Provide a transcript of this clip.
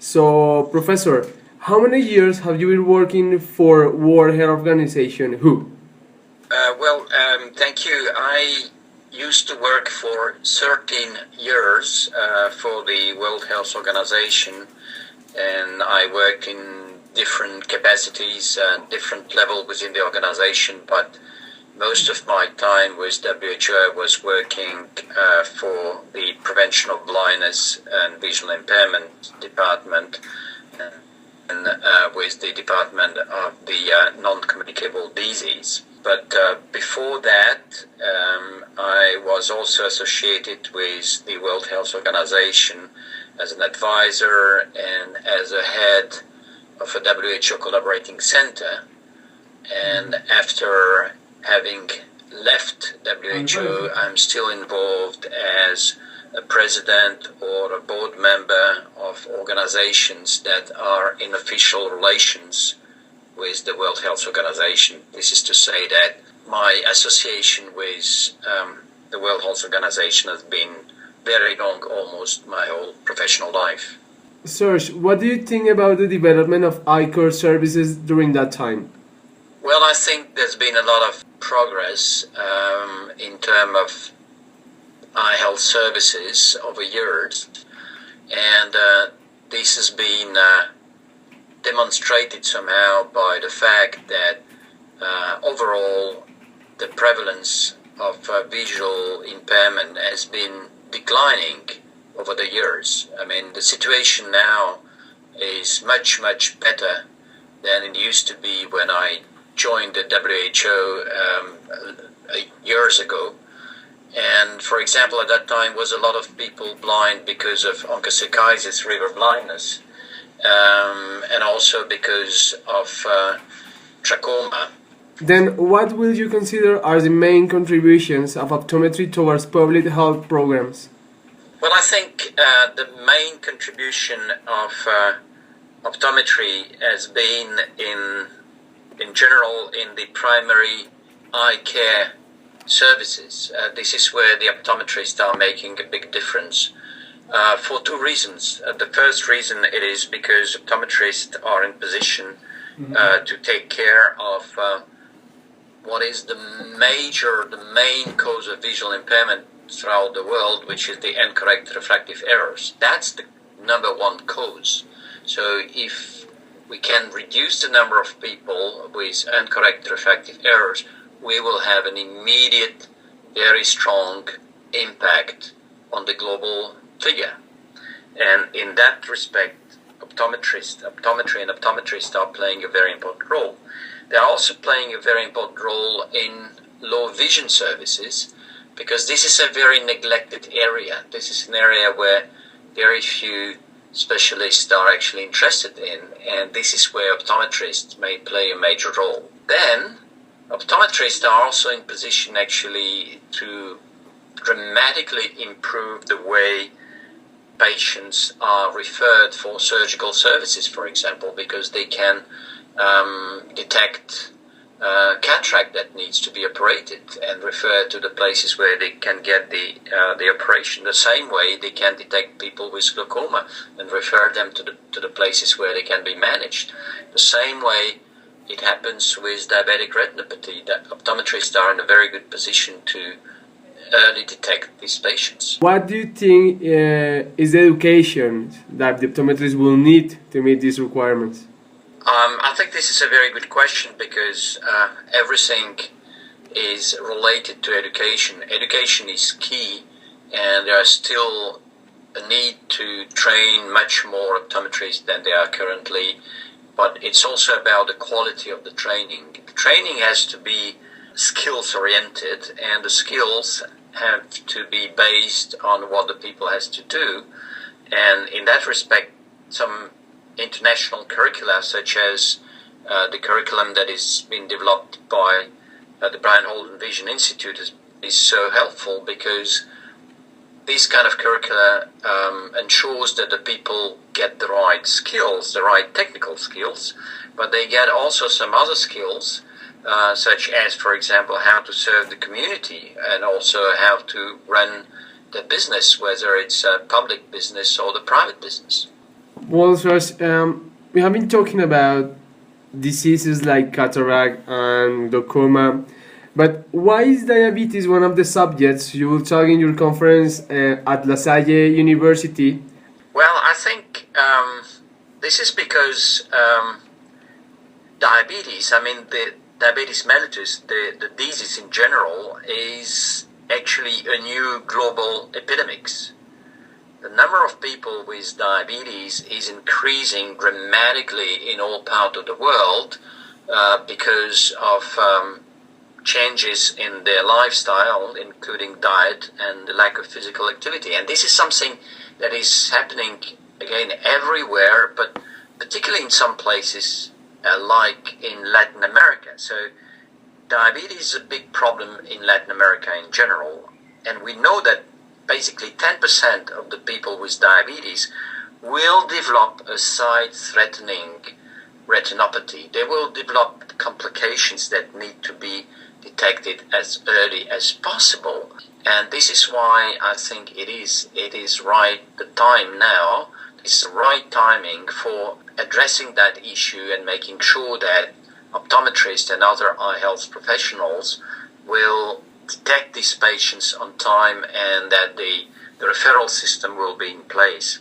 So, Professor, how many years have you been working for World Health Organization, WHO? Thank you. I used to work for 13 years for the World Health Organization, and I worked in different capacities, different level within the organization, but most of my time with WHO I was working for the Prevention of Blindness and Visual Impairment Department, and with the Department of the Non-Communicable Disease. But before that, I was also associated with the World Health Organization as an advisor and as a head of a WHO collaborating center. And after having left WHO, I'm still involved as a president or a board member of organizations that are in official relations with the World Health Organization. This is to say that my association with the World Health Organization has been very long, almost my whole professional life. Serge, what do you think about the development of eye care services during that time? Well, I think there's been a lot of progress in terms of eye health services over years, and this has been demonstrated somehow by the fact that overall the prevalence of visual impairment has been declining over the years. I mean, the situation now is much, much better than it used to be when I joined the WHO years ago. And for example, at that time was a lot of people blind because of onchocerciasis, river blindness, and also because of trachoma. Then what will you consider are the main contributions of optometry towards public health programs? Well, I think the main contribution of optometry has been in general in the primary eye care services. This is where the optometrists are making a big difference for two reasons. The first reason it is because optometrists are in position to take care of what is the main cause of visual impairment throughout the world, which is the incorrect refractive errors. That's the number one cause. So if we can reduce the number of people with incorrect refractive errors, we will have an immediate, very strong impact on the global figure. And in that respect, optometry and optometrists are playing a very important role. They are also playing a very important role in low vision services, because this is a very neglected area. This is an area where very few specialists are actually interested in, and this is where optometrists may play a major role. Then, optometrists are also in position actually to dramatically improve the way patients are referred for surgical services, for example, because they can detect cataract that needs to be operated and refer to the places where they can get the operation. The same way they can detect people with glaucoma and refer them to the places where they can be managed. The same way it happens with diabetic retinopathy, that optometrists are in a very good position to early detect these patients. What do you think is the education that the optometrists will need to meet these requirements? I think this is a very good question, because everything is related to education. Education is key, and there is still a need to train much more optometrists than there are currently, but it's also about the quality of the training. The training has to be skills-oriented, and the skills have to be based on what the people has to do. And in that respect, some international curricula, such as the curriculum that is being developed by the Brian Holden Vision Institute, is so helpful, because this kind of curricula ensures that the people get the right skills, the right technical skills, but they get also some other skills, such as, for example, how to serve the community, and also how to run the business, whether it's a public business or the private business. Well, first, we have been talking about diseases like cataract and glaucoma, but why is diabetes one of the subjects you will talk in your conference at La Salle University? Well, I think this is because diabetes, I mean, the diabetes mellitus, the disease in general, is actually a new global epidemic. The number of people with diabetes is increasing dramatically in all parts of the world because of changes in their lifestyle, including diet and the lack of physical activity. And this is something that is happening again everywhere, but particularly in some places like in Latin America. So diabetes is a big problem in Latin America in general, and we know that basically 10% of the people with diabetes will develop a side-threatening retinopathy. They will develop complications that need to be detected as early as possible. And this is why I think it is right, the time now, it's the right timing for addressing that issue and making sure that optometrists and other eye health professionals will detect these patients on time and that the referral system will be in place.